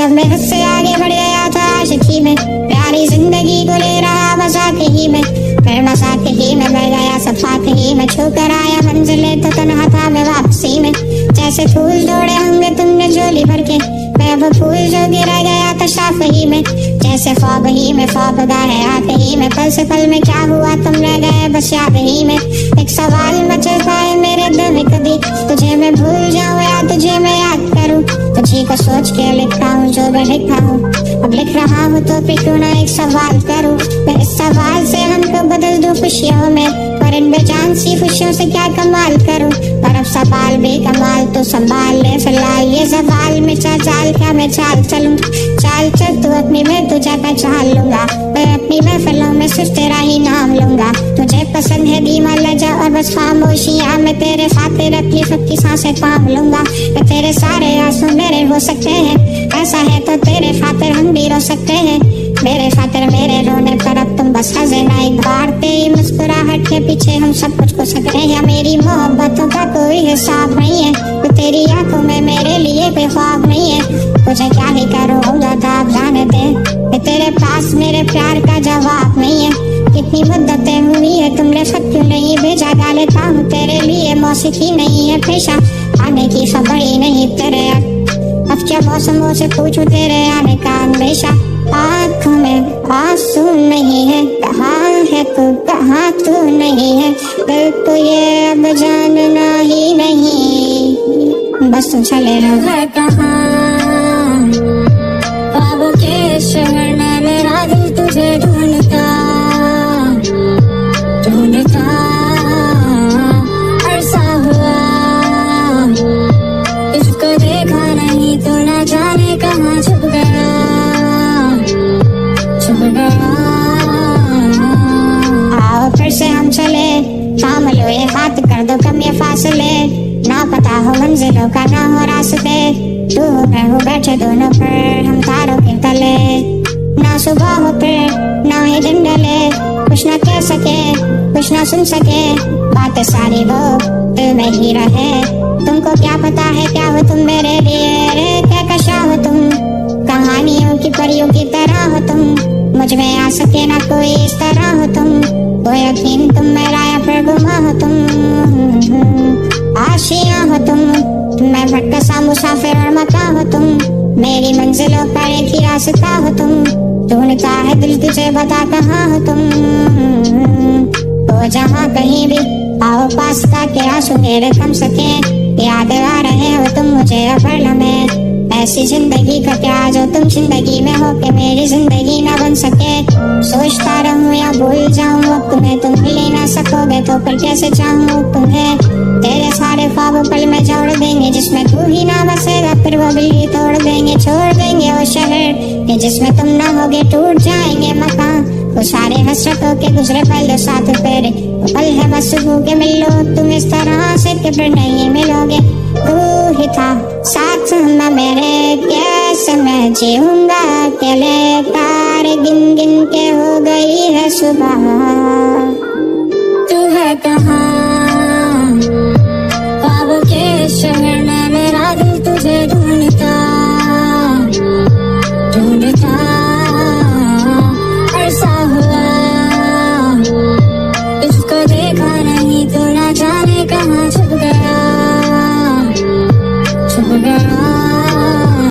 जब मैं हद से आगे बढ़ गया था आशिकी में, प्यारी जिंदगी को ले रहा मजाक ही में, फिर मजाक ही में बढ़ गया सफाक ही में, छू कर आया मंजिले तो तन्हा था मैं वापसी में। जैसे फूल तोड़े होंगे तुमने झोली भर के, मैं वो फूल जो गिरा गया था शाख ही में, जैसे ख्वाब ही में ख्वाब गाहे आते ही में, पल से पल में क्या हुआ तुम रह गए बस याद ही में। एक सवाल मचलता है मेरे दिल में, कभी तुझे मैं भूल जाऊं या तुझे मैं याद करूं, तुझे को सोच के लिखता हूँ जो मैं लिखा हूँ, अब लिख रहा हूँ तो फिर क्यों ना एक सवाल करूं, मैं इस सवाल से हमको बदल दूं खुशियों में, पर इन बेजान सी खुशियों से क्या कमाल करूं, पर अब सवाल भी कमाल तो संभाल ले फिलहाल ये सवाल में चाल क्या मैं चाल चलूं, चाल चल तू अपनी में तुझे पहचान लूंगा, मैं अपनी महफिलों में सिर्फ तेरा ही नाम लूंगा, तुझे पसंद है धीमा लहजा और बस खामोशियां, मैं तेरे खातिर अपनी सबकी सांसें थाम लूंगा, मैं तेरे सारे आंसू मेरे हो सकते हैं, ऐसा है तो तेरे खातिर हम भी रो सकते हैं, मेरे खातिर मेरे रोने पर अब तुम बस हंसे ना एक बार, तेरी मुस्कुराहट के पीछे हम सब कुछ खो सकते हैं, मेरी मोहब्बतों का कोई हिसाब नहीं है, तो तेरी आंखों में मेरे लिए कोई ख्वाब नहीं है, मुझे क्या ही करूँगा आप जाने दे, तेरे पास मेरे प्यार का जवाब नहीं है, कितनी मुद्दतें हुई है तुमने खत क्यों नहीं भेजा, गा लेता हूँ तेरे लिए मौसीकी नहीं है पेशा, आने की खबर ही नहीं तेरे, अब क्या मौसमों से पूछूं तेरे आने का अंदेशा, आँखों में आंसू नहीं है, कहाँ है तू कहाँ तू नहीं है, दिल तो ये अब जानना ही नहीं, बस तुम चले रहो कहाँ, ख्वाबों के शहर में मेरा दिल तुझे ढूंढता ढूंढता अरसा हुआ, इसको देखा नहीं तो ना जाने कहाँ छुप गया छुप गया। आओ फिर से हम चले, थाम लो ये हाथ कर दो कम ये फासले, ना पता हो मंजिलों का ना हो रास्ते, तू हो मैं हूँ बैठे दोनों पर हम तारों के तले, ना सुबह हो फिर ना ही दिन ढले, कुछ ना कह सके कुछ ना सुन सके, बातें सारी वो दिल में ही रहे, तुमको क्या पता है क्या हो तुम मेरे लिए, रे क्या कशा हो तुम, कहानियों की परियों की तरह हो तुम, मुझ में आ सके ना कोई इस तरह हो तुम, वो यकीन तुम मेरा या फिर गुमा हो तुम, आशियां हो तुम, मैं भटका सा मुसाफिर और मता हो तुम, मेरी मंजिलों पर एक ही रास्ता हो तुम, ढूंढता है दिल तुझे बता कहाँ हो तुम, तो जहाँ कहीं भी आओ पास ताकि आंसू मेरे थम सके, याद आ रहे हो तुम मुझे अगर लम्हे, ऐसी जिंदगी का क्या जो तुम जिंदगी में हो के मेरी जिंदगी ना बन सके, सोचता रहूं या भूल जाऊं अब तुम्हें, तुम मिल ही ना सकोगे तो फिर कैसे चाहूं तुम्हें, तेरे सारे ख्वाब पल में जोड़ देंगे जिसमें तू ही ना बसेगा, फिर वो बिल्ली तोड़ देंगे छोड़ देंगे वो शहर कि जिसमें तुम ना होगे, टूट जाएंगे मकान वो सारे हसरतों के गुजरे पल दो साथ तेरे, वो पल है बस भूखे मिलो तुम इस तरह से कि फिर नहीं मिलोगे, तू ही था साथ में मेरे, कैसे मैं जीऊंगा अकेले, तारे गिन गिन के हो गई है सुबह, तू है कहाँ।